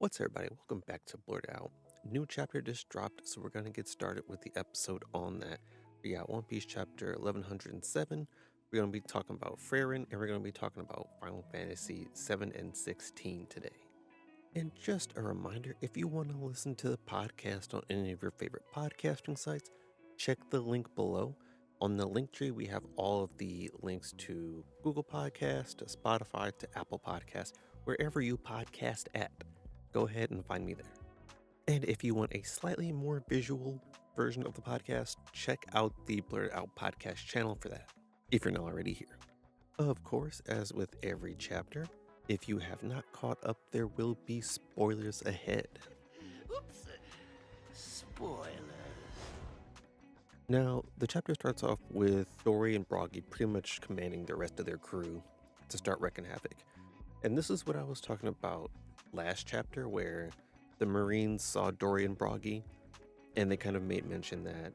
What's up, everybody? Welcome back to Blurred Out. New chapter just dropped, so we're going to get started with the episode on that. We got One Piece chapter 1107. We're going to be talking about Frieren, and we're going to be talking about Final Fantasy VII and 16 today. And just a reminder, if you want to listen to the podcast on any of your favorite podcasting sites, check the link below. On the link tree, we have all of the links to Google Podcast, to Spotify, to Apple Podcast, wherever you podcast at. Go ahead and find me there. And if you want a slightly more visual version of the podcast, check out the Blurred Out podcast channel for that, if you're not already here. Of course, as with every chapter, if you have not caught up, there will be spoilers ahead. Oops. Spoilers. Now, the chapter starts off with Dory and Broggy pretty much commanding the rest of their crew to start wreaking havoc. And this is what I was talking about last chapter, where the Marines saw Dory and Broggy, and they kind of made mention that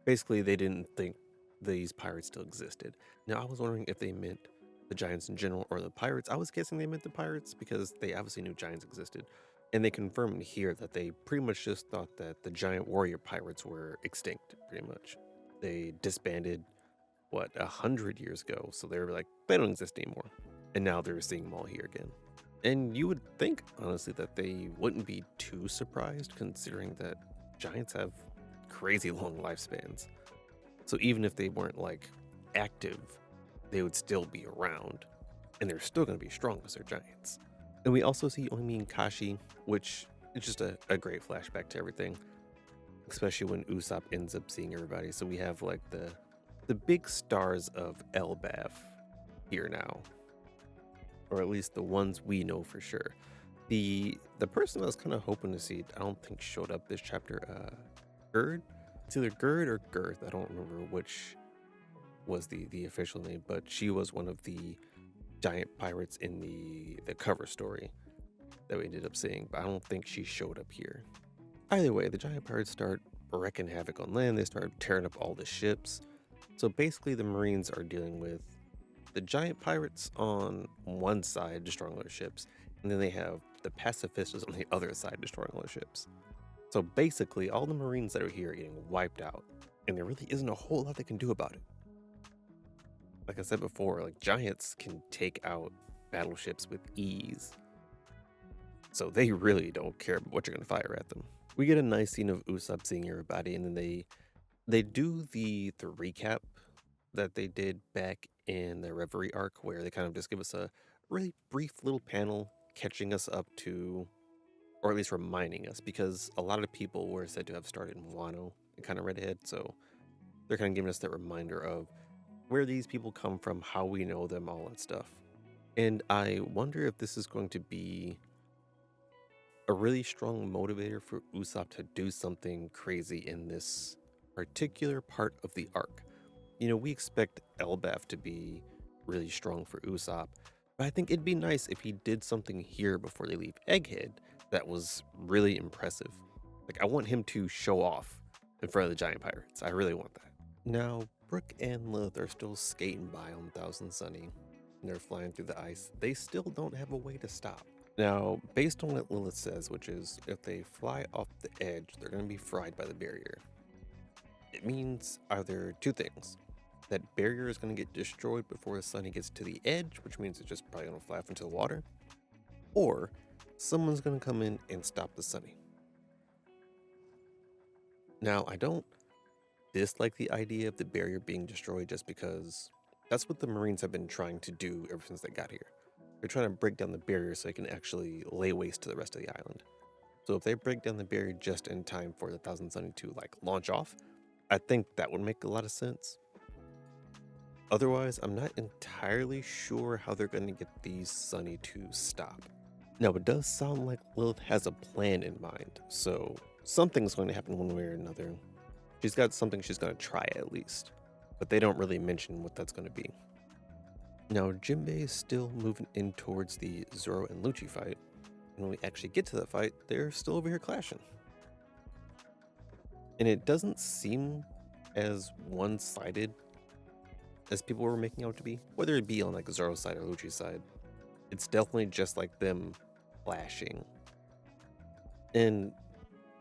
basically they didn't think these pirates still existed. Now, I was wondering if they meant the giants in general or the pirates. I was guessing they meant the pirates because they obviously knew giants existed. And they confirmed here that they pretty much just thought that the giant warrior pirates were extinct, pretty much. They disbanded, 100 years ago. So they were like, they don't exist anymore. And now they're seeing them all here again. And you would think, honestly, that they wouldn't be too surprised, considering that giants have crazy long lifespans. So even if they weren't, active, they would still be around. And they're still going to be strong because they're giants. And we also see Oimi and Kashi, which is just a great flashback to everything. Especially when Usopp ends up seeing everybody. So we have, the big stars of Elbaf here now. Or at least the ones we know for sure. The person I was kind of hoping to see, I don't think showed up this chapter, Gerd? It's either Gerd or Girth, I don't remember which was the official name, but she was one of the giant pirates in the cover story that we ended up seeing, but I don't think she showed up here. Either way, the giant pirates start wreaking havoc on land, they start tearing up all the ships. So basically the Marines are dealing with the giant pirates on one side destroying all their ships, and then they have the pacifists on the other side destroying all their ships. So basically, all the Marines that are here are getting wiped out, and there really isn't a whole lot they can do about it. Like I said before, giants can take out battleships with ease. So they really don't care what you're going to fire at them. We get a nice scene of Usopp seeing everybody, and then they do the recap that they did back in the Reverie arc, where they kind of just give us a really brief little panel catching us up to, or at least reminding us, because a lot of people were said to have started in Wano and kind of read ahead, so they're kind of giving us that reminder of where these people come from, how we know them, all that stuff. And I wonder if this is going to be a really strong motivator for Usopp to do something crazy in this particular part of the arc. You know, we expect Elbaf to be really strong for Usopp, but I think it'd be nice if he did something here before they leave Egghead that was really impressive. I want him to show off in front of the giant pirates. I really want that. Now, Brook and Lilith are still skating by on Thousand Sunny, and they're flying through the ice. They still don't have a way to stop. Now, based on what Lilith says, which is if they fly off the edge, they're going to be fried by the barrier. It means either two things. That barrier is going to get destroyed before the Sunny gets to the edge, which means it's just probably going to fly off into the water. Or someone's going to come in and stop the Sunny. Now, I don't dislike the idea of the barrier being destroyed just because that's what the Marines have been trying to do ever since they got here. They're trying to break down the barrier so they can actually lay waste to the rest of the island. So if they break down the barrier just in time for the Thousand Sunny to launch off, I think that would make a lot of sense. Otherwise, I'm not entirely sure how they're going to get these Sunny to stop. Now, it does sound like Lilith has a plan in mind, so something's going to happen one way or another. She's got something she's going to try at least, but they don't really mention what that's going to be. Now, Jinbei is still moving in towards the Zoro and Lucci fight, and when we actually get to the fight, they're still over here clashing. And it doesn't seem as one-sided as people were making out to be, whether it be on Zoro's side or Lucci's side. It's definitely just them clashing And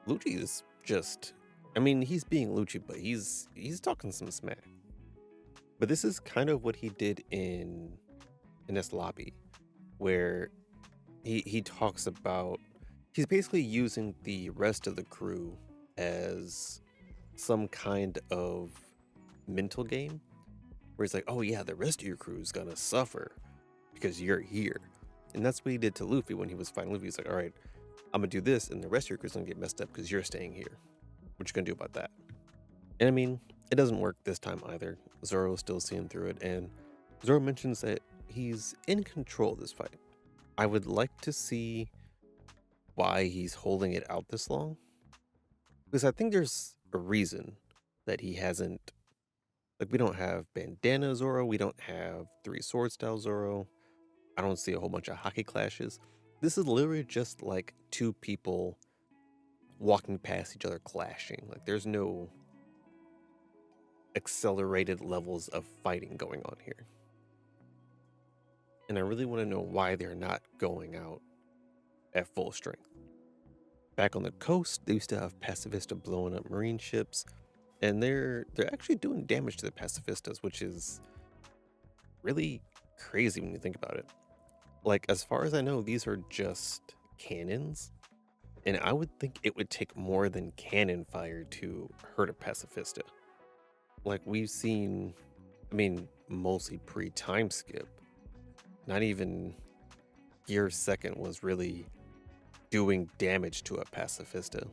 Lucci is just, I mean, he's being Lucci, but he's talking some smack. But this is kind of what he did in this lobby, where he talks about, he's basically using the rest of the crew as some kind of mental game, where he's like, oh yeah, the rest of your crew is gonna suffer because you're here. And that's what he did to Luffy when he was fighting Luffy. He's like, all right, I'm gonna do this, and the rest of your crew's gonna get messed up because you're staying here. What you gonna do about that? And I mean, it doesn't work this time either. Zoro's still seeing through it, and Zoro mentions that he's in control of this fight. I would like to see why he's holding it out this long, because I think there's a reason that he hasn't. Like, we don't have Bandana Zoro, we don't have Three Sword Style Zoro. I don't see a whole bunch of hockey clashes. This is literally just like two people walking past each other clashing. Like, there's no accelerated levels of fighting going on here. And I really want to know why they're not going out at full strength. Back on the coast, they used to have Pacifista blowing up marine ships, and they're actually doing damage to the Pacifistas, which is really crazy when you think about it. Like, as far as I know, these are just cannons, and I would think it would take more than cannon fire to hurt a Pacifista. Like, we've seen, I mean, mostly pre-time skip, not even Gear Second was really doing damage to a Pacifista.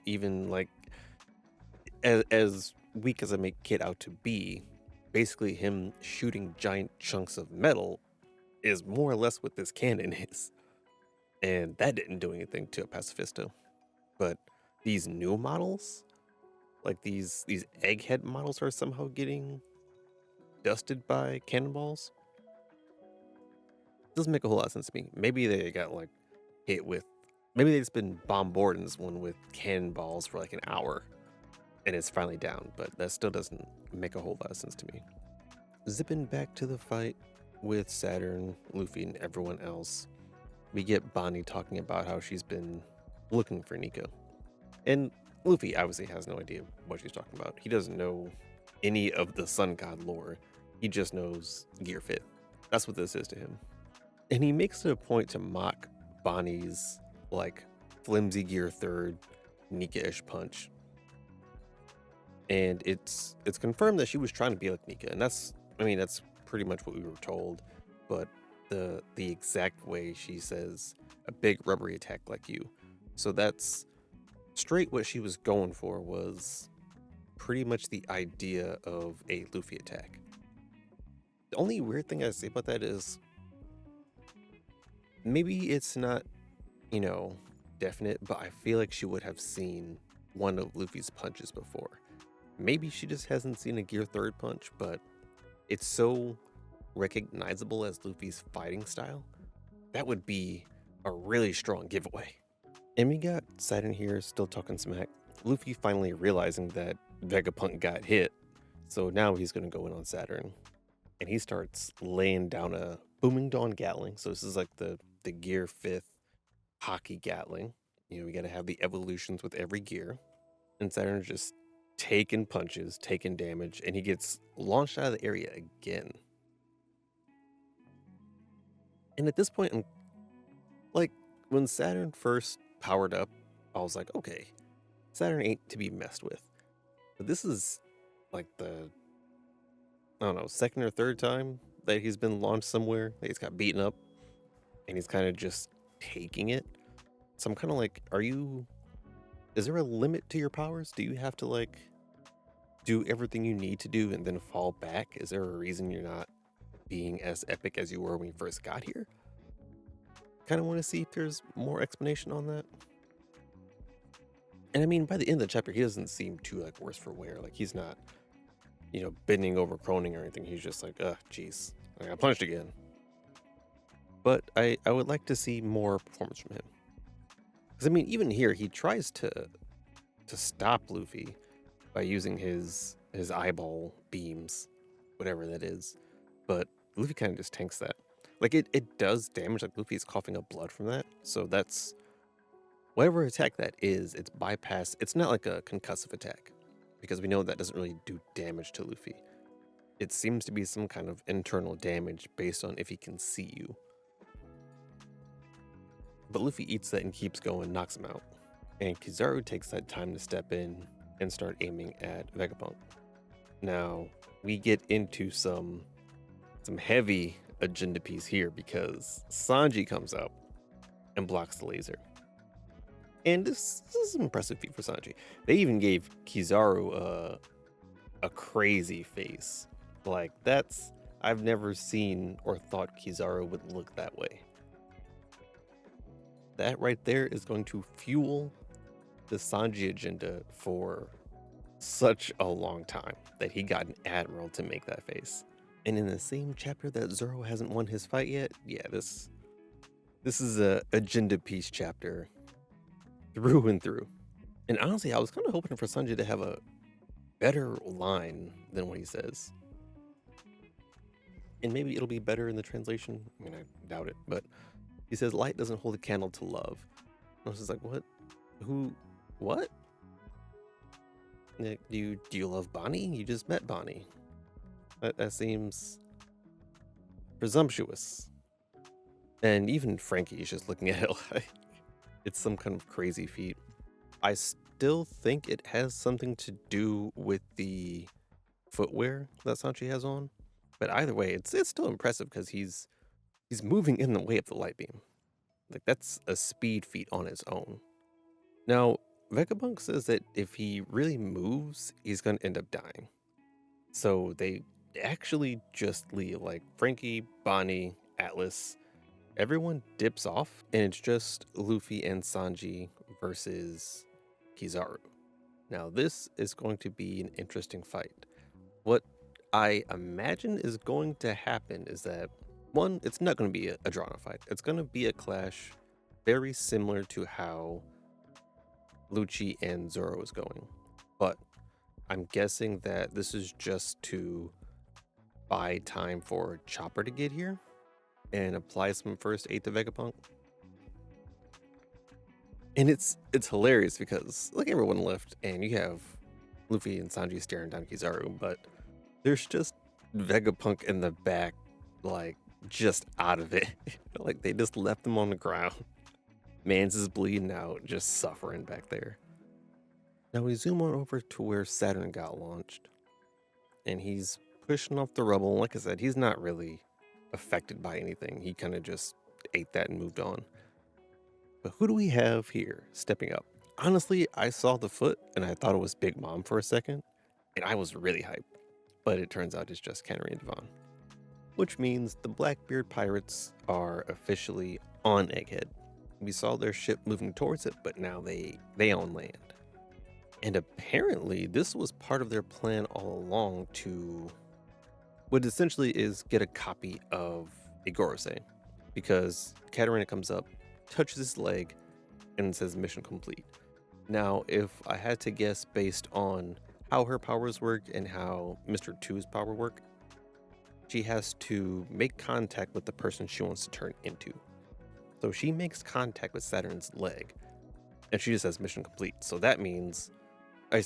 Even like, as weak as I make Kid out to be, basically him shooting giant chunks of metal is more or less what this cannon is. And that didn't do anything to a Pacifista. But these new models, like these egghead models, are somehow getting dusted by cannonballs. Doesn't make a whole lot of sense to me. Maybe they got like hit with, maybe they've just been bombarding this one with cannonballs for like an hour and it's finally down, but that still doesn't make a whole lot of sense to me. Zipping back to the fight with Saturn, Luffy, and everyone else, we get Bonnie talking about how she's been looking for Nico. And Luffy obviously has no idea what she's talking about. He doesn't know any of the Sun God lore. He just knows Gear 5th. That's what this is to him. And he makes it a point to mock Bonnie's like flimsy Gear 3rd Nika-ish punch. And it's confirmed that she was trying to be like Nika, and that's pretty much what we were told. But the exact way she says a big rubbery attack like you, so that's straight what she was going for, was pretty much the idea of a Luffy attack. The only weird thing I say about that is maybe it's not, definite, but I feel like she would have seen one of Luffy's punches before. Maybe she just hasn't seen a Gear 3rd punch, but it's so recognizable as Luffy's fighting style. That would be a really strong giveaway. And we got Saturn here still talking smack. Luffy finally realizing that Vegapunk got hit, so now he's going to go in on Saturn. And he starts laying down a Booming Dawn Gatling. So this is like the Gear 5th hockey Gatling. We got to have the evolutions with every gear. And Saturn's just taking punches, taking damage, and he gets launched out of the area again. And at this point, I'm like, when Saturn first powered up, I was like, okay, Saturn ain't to be messed with. But this is like the, I don't know, second or third time that he's been launched somewhere, that he's got beaten up, and he's kind of just taking it. So I'm kind of like, is there a limit to your powers? Do you have to like do everything you need to do and then fall back? Is there a reason you're not being as epic as you were when you first got here? Kind of want to see if there's more explanation on that. And I mean, by the end of the chapter, he doesn't seem too like worse for wear. Like, he's not, bending over, croning or anything. He's just like, jeez, I got punched again. But I would like to see more performance from him. Because I mean, even here, he tries to stop Luffy by using his eyeball beams, whatever that is. But Luffy kind of just tanks that. Like it does damage, like Luffy's coughing up blood from that. So that's whatever attack that is, it's bypass. It's not like a concussive attack because we know that doesn't really do damage to Luffy. It seems to be some kind of internal damage based on if he can see you. But Luffy eats that and keeps going, knocks him out. And Kizaru takes that time to step in and start aiming at Vegapunk. Now, we get into some heavy agenda piece here because Sanji comes up and blocks the laser. And this is an impressive feat for Sanji. They even gave Kizaru a crazy face. Like, I've never seen or thought Kizaru would look that way. That right there is going to fuel the Sanji agenda for such a long time that he got an admiral to make that face. And in the same chapter that Zoro hasn't won his fight yet, yeah, this is a agenda piece chapter through and through. And honestly, I was kind of hoping for Sanji to have a better line than what he says. And maybe it'll be better in the translation. I mean, I doubt it, but he says, "Light doesn't hold a candle to love." And I was just like, what? Who? What? Nick, do you love Bonnie? You just met Bonnie. That seems presumptuous. And even Frankie is just looking at it like it's some kind of crazy feat. I still think it has something to do with the footwear that Sanji has on. But either way, it's still impressive because he's moving in the way of the light beam. Like, that's a speed feat on its own. Now, Vegapunk says that if he really moves, he's going to end up dying. So they actually just leave. Like, Frankie, Bonnie, Atlas, everyone dips off, and it's just Luffy and Sanji versus Kizaru. Now, this is going to be an interesting fight. What I imagine is going to happen is that, one, it's not going to be a drawn-out fight. It's going to be a clash very similar to how Lucci and Zoro is going. But I'm guessing that this is just to buy time for Chopper to get here and apply some first aid to Vegapunk. And it's hilarious because, like, everyone left and you have Luffy and Sanji staring down Kizaru, but there's just Vegapunk in the back, like, just out of it. Like, they just left him on the ground. Mans is bleeding out, just suffering back there. Now we zoom on over to where Saturn got launched. And he's pushing off the rubble. Like I said, he's not really affected by anything. He kind of just ate that and moved on. But who do we have here stepping up? Honestly, I saw the foot and I thought it was Big Mom for a second. And I was really hyped. But it turns out it's just Kenry and Devon. Which means the Blackbeard pirates are officially on Egghead. We saw their ship moving towards it, but now they own land. And apparently this was part of their plan all along to what essentially is get a copy of Igorose. Because Katarina comes up, touches his leg, and says mission complete. Now, if I had to guess based on how her powers work and how Mr. 2's power work, she has to make contact with the person she wants to turn into. So she makes contact with Saturn's leg, and she just says mission complete. So that means,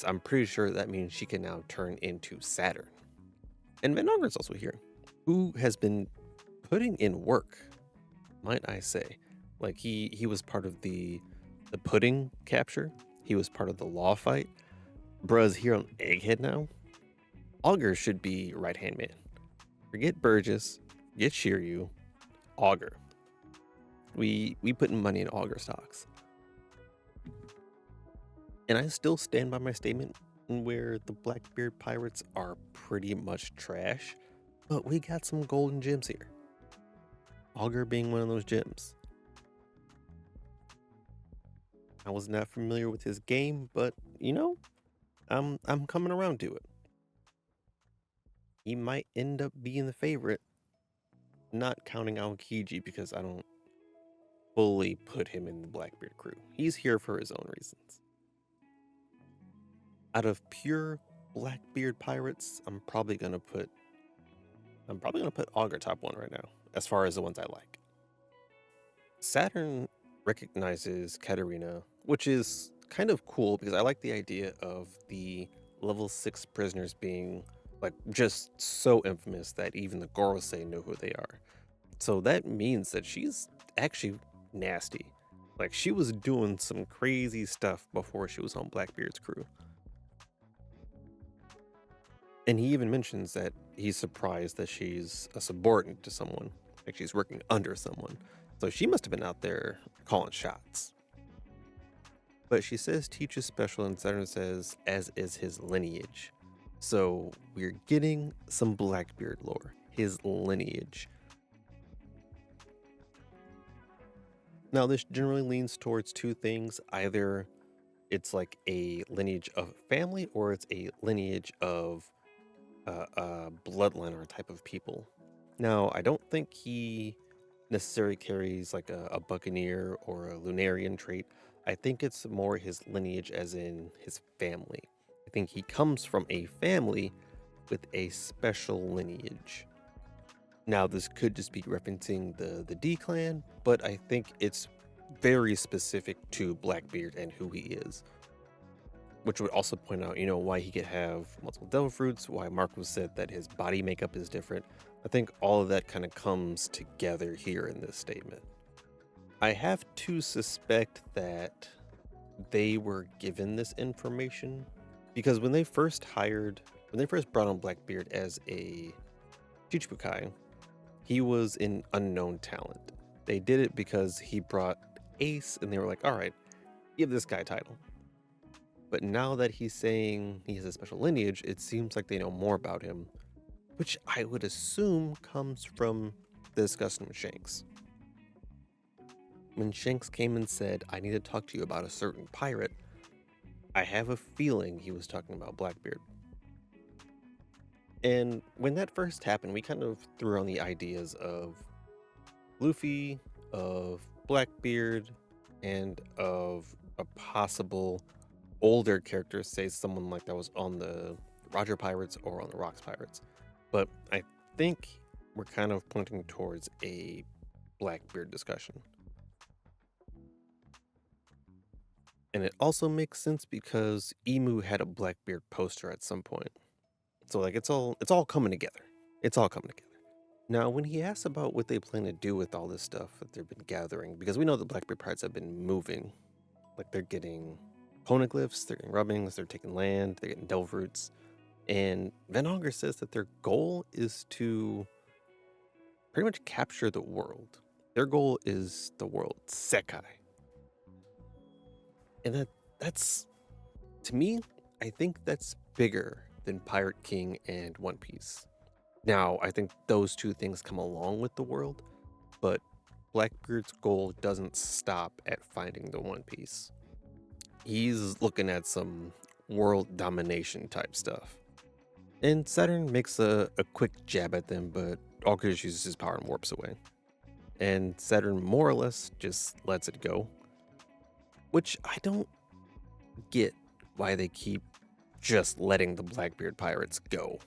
I'm pretty sure that means she can now turn into Saturn. And Van Ogren's also here, who has been putting in work, might I say. Like, he was part of the pudding capture. He was part of the law fight. Bruh's here on Egghead now. Augur should be right-hand man. Forget Burgess, forget Shiryu, Augur. We putting money in Augur stocks. And I still stand by my statement where the Blackbeard pirates are pretty much trash, but we got some golden gems here. Augur being one of those gems. I was not familiar with his game, but you know, I'm coming around to it. He might end up being the favorite, not counting Aokiji because I don't fully put him in the Blackbeard crew. He's here for his own reasons. Out of pure Blackbeard pirates, I'm probably gonna put Augur top one right now. as far as the ones I like. Saturn recognizes Katerina, which is kind of cool because I like the idea of the level 6 prisoners being like just so infamous that even the Gorosei know who they are. So that means that she's actually nasty. Like she was doing some crazy stuff before she was on Blackbeard's crew. And he even mentions that he's surprised that she's a subordinate to someone, like she's working under someone. So she must have been out there calling shots. But she says Teach is special, and Saturn says, as is his lineage. So we're getting some Blackbeard lore, his lineage. Now, this generally leans towards two things. Either it's like a lineage of family, or it's a lineage of a bloodline or a type of people. Now, I don't think he necessarily carries like a buccaneer or a lunarian trait. I think it's more his lineage, as in his family. I think he comes from a family with a special lineage. Now, this could just be referencing the D clan, but I think it's very specific to Blackbeard and who he is. Which would also point out, why he could have multiple devil fruits, why Marcus said that his body makeup is different. I think all of that kind of comes together here in this statement. I have to suspect that they were given this information because when they first brought on Blackbeard as a Chichibukai, he was an unknown talent. They did it because he brought Ace and they were like, all right, give this guy a title. But now that he's saying he has a special lineage, it seems like they know more about him, which I would assume comes from the discussion with Shanks. When Shanks came and said, I need to talk to you about a certain pirate, I have a feeling he was talking about Blackbeard. And when that first happened, we kind of threw around the ideas of Luffy, of Blackbeard, and of a possible older character, say someone like that was on the Roger Pirates or on the Rocks Pirates. But I think we're kind of pointing towards a Blackbeard discussion. And it also makes sense because Emu had a Blackbeard poster at some point. So like it's all coming together. It's all coming together. Now, when he asks about what they plan to do with all this stuff that they've been gathering, because we know the Blackbeard pirates have been moving, like they're getting poneglyphs, they're getting rubbings, they're taking land, they're getting devil fruits. And Van Augur says that their goal is to pretty much capture the world. Their goal is the world, Sekai. And that's, to me, I think that's bigger than Pirate King and One Piece. Now, I think those two things come along with the world, but Blackbeard's goal doesn't stop at finding the One Piece. He's looking at some world domination type stuff. And Saturn makes a quick jab at them, but Augur uses his power and warps away. And Saturn more or less just lets it go. Which I don't get why they keep just letting the Blackbeard pirates go.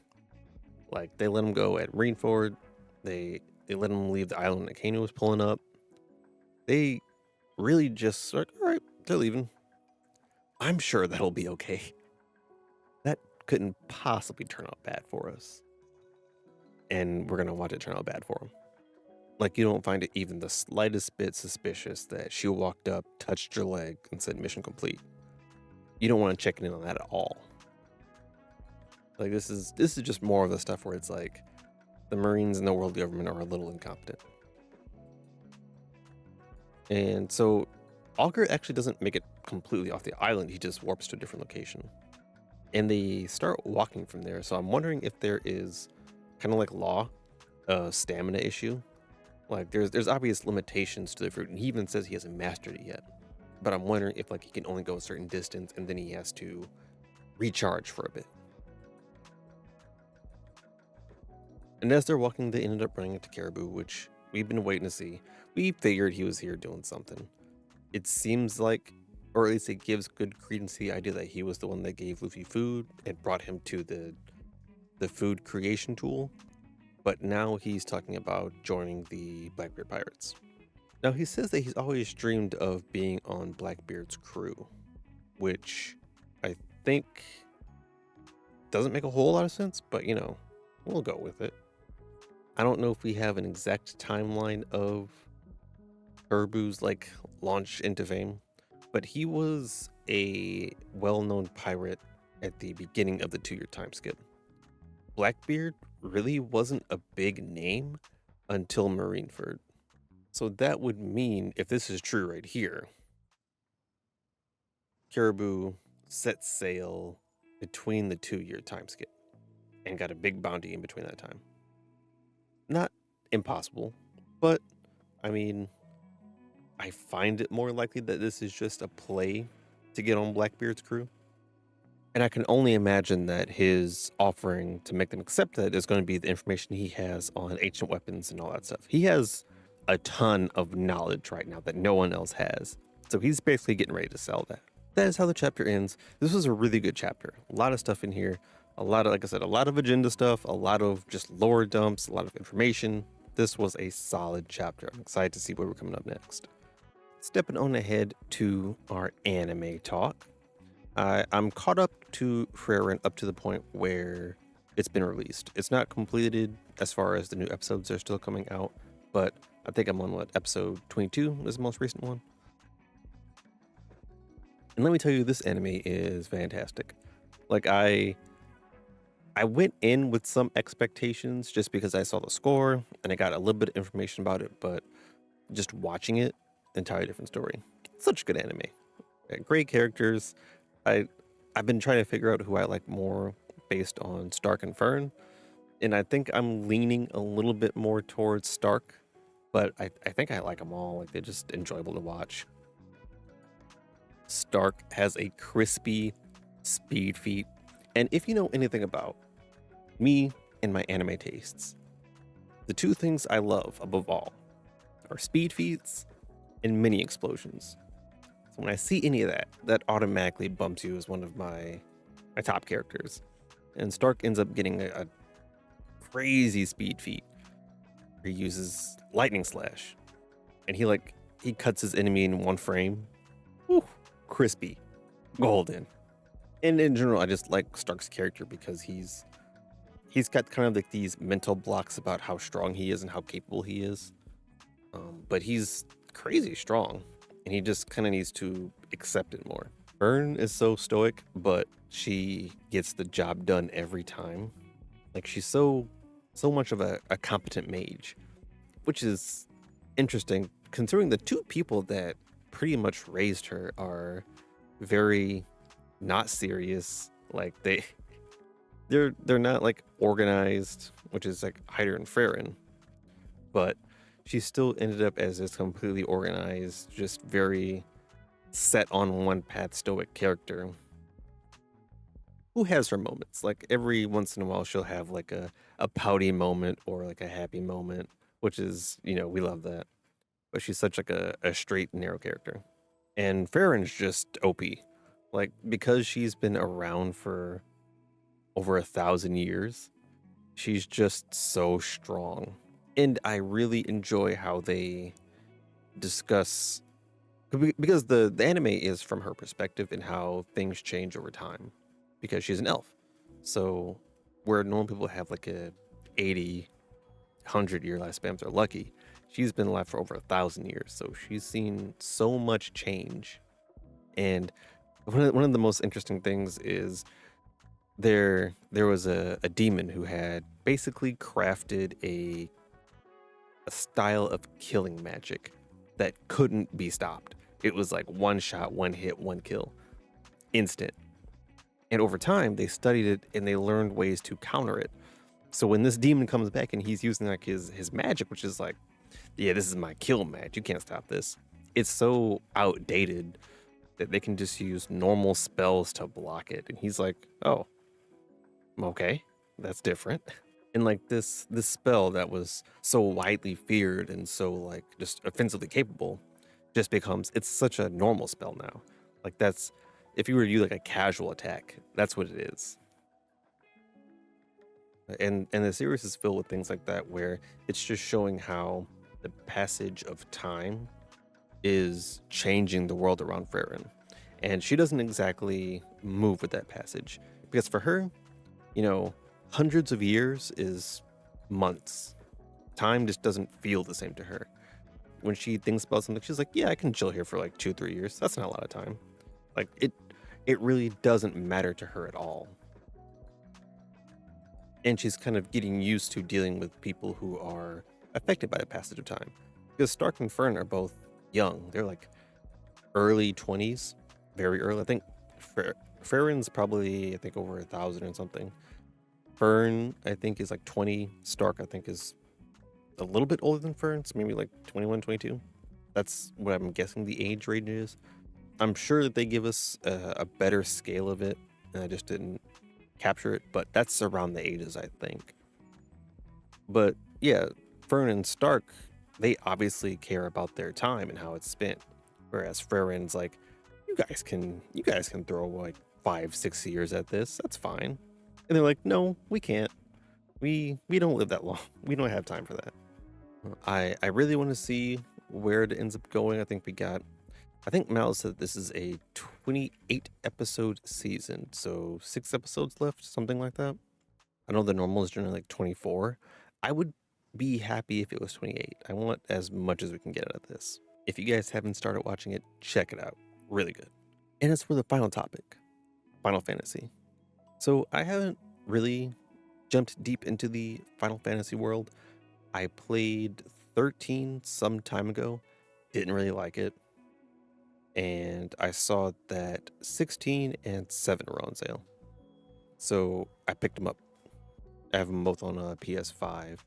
Like, they let them go at Marineford. They let them leave the island that Kano was pulling up. They really just like, all right, they're leaving. I'm sure that'll be okay. That couldn't possibly turn out bad for us. And we're going to watch it turn out bad for them. Like, you don't find it even the slightest bit suspicious that she walked up, touched your leg, and said mission complete. You don't want to check in on that at all. Like, this is just more of the stuff where it's like the Marines and the world government are a little incompetent. And so Augur actually doesn't make it completely off the island. He just warps to a different location. And they start walking from there. So I'm wondering if there is kind of like Law, a stamina issue. Like there's obvious limitations to the fruit, and he even says he hasn't mastered it yet. But I'm wondering if like he can only go a certain distance and then he has to recharge for a bit. And as they're walking, they ended up running into Caribou, which we've been waiting to see. We figured he was here doing something. It seems like, or at least it gives good credence to the idea that he was the one that gave Luffy food and brought him to the food creation tool. but now he's talking about joining the Blackbeard Pirates. Now, he says that he's always dreamed of being on Blackbeard's crew, which I think doesn't make a whole lot of sense, but we'll go with it. I don't know if we have an exact timeline of Caribou's launch into fame, but he was a well-known pirate at the beginning of the 2-year time skip. Blackbeard really wasn't a big name until Marineford. So that would mean, if this is true right here, Caribou set sail between the 2-year time skip and got a big bounty in between that time. Not impossible, but I mean, I find it more likely that this is just a play to get on Blackbeard's crew. And I can only imagine that his offering to make them accept that is going to be the information he has on ancient weapons and all that stuff. He has a ton of knowledge right now that no one else has. So he's basically getting ready to sell that. That is how the chapter ends. This was a really good chapter. A lot of stuff in here. A lot of, like I said, a lot of agenda stuff, a lot of just lore dumps, a lot of information. This was a solid chapter. I'm excited to see where we're coming up next. Stepping on ahead to our anime talk. I'm caught up to Frieren up to the point where it's been released. It's not completed as far as the new episodes are still coming out, but I think I'm on episode 22 is the most recent one. And let me tell you, this anime is fantastic. I went in with some expectations just because I saw the score and I got a little bit of information about it, but just watching it, entirely different story. Such good anime. Great characters. I've been trying to figure out who I like more based on Stark and Fern, and I think I'm leaning a little bit more towards Stark, but I think I like them all. They're just enjoyable to watch. Stark has a crispy speed feat, and if you know anything about me and my anime tastes, the two things I love above all are speed feats and mini explosions. So when I see any of that, that automatically bumps you as one of my top characters. And Stark ends up getting a crazy speed feat. He uses lightning slash, and he cuts his enemy in one frame. Whew, crispy, golden. And in general, I just like Stark's character because he's got kind of these mental blocks about how strong he is and how capable he is. But he's crazy strong, and he just kind of needs to accept it more. Fern is so stoic, but she gets the job done every time. She's so much of a competent mage, which is interesting considering the two people that pretty much raised her are very not serious. They're not organized, which is Hyder and Frieren, but she still ended up as this completely organized, just very set on one path stoic character who has her moments. Every once in a while she'll have a pouty moment or a happy moment, which is, we love that. But she's such a straight and narrow character. And Farron's just OP. Because she's been around for over 1,000 years, she's just so strong. And I really enjoy how they discuss, because the anime is from her perspective and how things change over time, because she's an elf. So where normal people have a 80, 100-year lifespan, if they're lucky, she's been alive for over 1,000 years. So she's seen so much change. And one of the most interesting things is there was a demon who had basically crafted a style of killing magic that couldn't be stopped. It was one shot, one hit, one kill, instant. And over time, they studied it and they learned ways to counter it. So when this demon comes back and he's using his magic, which is yeah, this is my kill match, you can't stop this. It's so outdated that they can just use normal spells to block it. And he's oh, okay, that's different. And this spell that was so widely feared and so just offensively capable just becomes, it's such a normal spell now. That's, if you were to do a casual attack, that's what it is. And the series is filled with things like that where it's just showing how the passage of time is changing the world around Frieren. And she doesn't exactly move with that passage because for her, you know, hundreds of years is months. Time just doesn't feel the same to her. When she thinks about something, she's like, yeah, I can chill here for like 2-3 years. That's not a lot of time. Like it really doesn't matter to her at all. And she's kind of getting used to dealing with people who are affected by the passage of time. Because Stark and Fern are both young. They're like early 20s, very early. I think Frieren's probably, I think, over 1,000 or something. Fern, I think, is like 20. Stark, I think, is a little bit older than Fern, so maybe like 21, 22. That's what I'm guessing the age range is. I'm sure that they give us a better scale of it, and I just didn't capture it, but that's around the ages, I think. But yeah, Fern and Stark, they obviously care about their time and how it's spent. Whereas Frieren's like, you guys can throw like 5-6 years at this. That's fine. And they're like, no, we can't. We don't live that long. We don't have time for that. I really want to see where it ends up going. I think Mal said this is a 28 episode season, so 6 episodes left, something like that. I know the normal is generally like 24. I would be happy if it was 28. I want as much as we can get out of this. If you guys haven't started watching it, check it out. Really good. And as for the final topic, Final Fantasy. So I haven't really jumped deep into the Final Fantasy world. I played 13 some time ago, didn't really like it. And I saw that 16 and 7 were on sale. So I picked them up. I have them both on a PS5.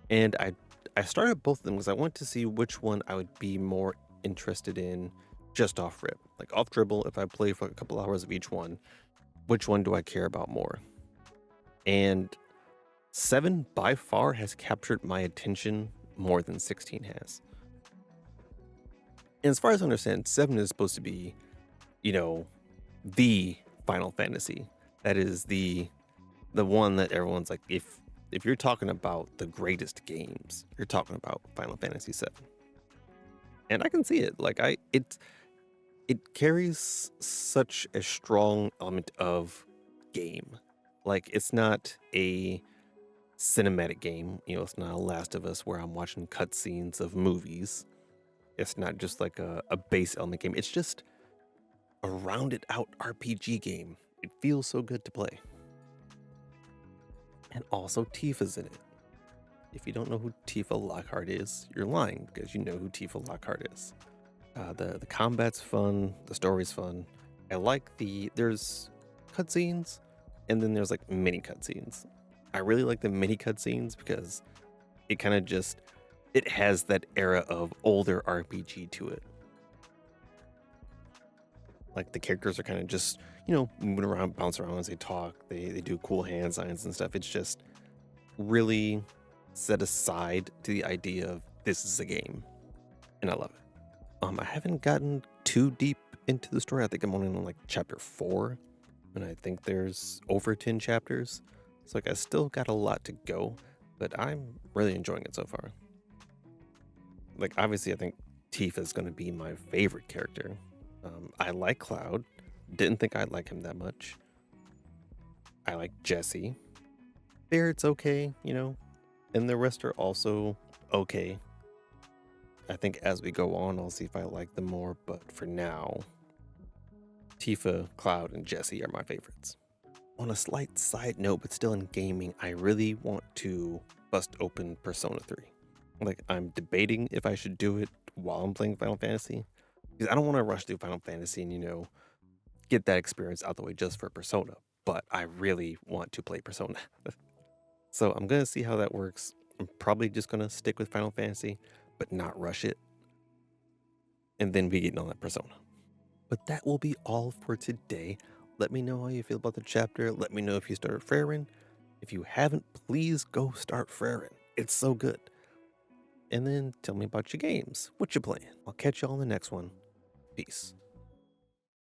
And I started both of them because I wanted to see which one I would be more interested in just off rip. Like off dribble, if I play for a couple hours of each one, which one do I care about more? And 7 by far has captured my attention more than 16 has. And as far as I understand, 7 is supposed to be, the Final Fantasy. That is the one that everyone's like, if you're talking about the greatest games, you're talking about Final Fantasy VII. And I can see it. Like it carries such a strong element of game. Like it's not a cinematic game. It's not a Last of Us where I'm watching cutscenes of movies. It's not just like a base element game. It's just a rounded out RPG game. It feels so good to play. And also Tifa's in it. If you don't know who Tifa Lockhart is, you're lying because you know who Tifa Lockhart is. The combat's fun, the story's fun. I like there's cutscenes, and then there's like mini cutscenes. I really like the mini cutscenes because it kind of it has that era of older RPG to it. Like the characters are kind of just, moving around, bounce around as they talk. They do cool hand signs and stuff. It's just really set aside to the idea of this is a game, and I love it. I haven't gotten too deep into the story. I think I'm only on like chapter 4, and I think there's over 10 chapters. So like I still got a lot to go, but I'm really enjoying it so far. Like obviously, I think Tifa is going to be my favorite character. I like Cloud. Didn't think I'd like him that much. I like Jesse. Barrett's okay, and the rest are also okay. I think as we go on, I'll see if I like them more, but for now, Tifa, Cloud, and Jesse are my favorites. On a slight side note, but still in gaming, I really want to bust open Persona 3. Like, I'm debating if I should do it while I'm playing Final Fantasy, because I don't want to rush through Final Fantasy and, get that experience out the way just for Persona, but I really want to play Persona. So I'm going to see how that works. I'm probably just going to stick with Final Fantasy, but not rush it, and then be getting on that Persona. But that will be all for today. Let me know how you feel about the chapter. Let me know if you started Frieren. If you haven't, please go start Frieren. It's so good. And then tell me about your games. What you playing? I'll catch y'all in the next one. Peace.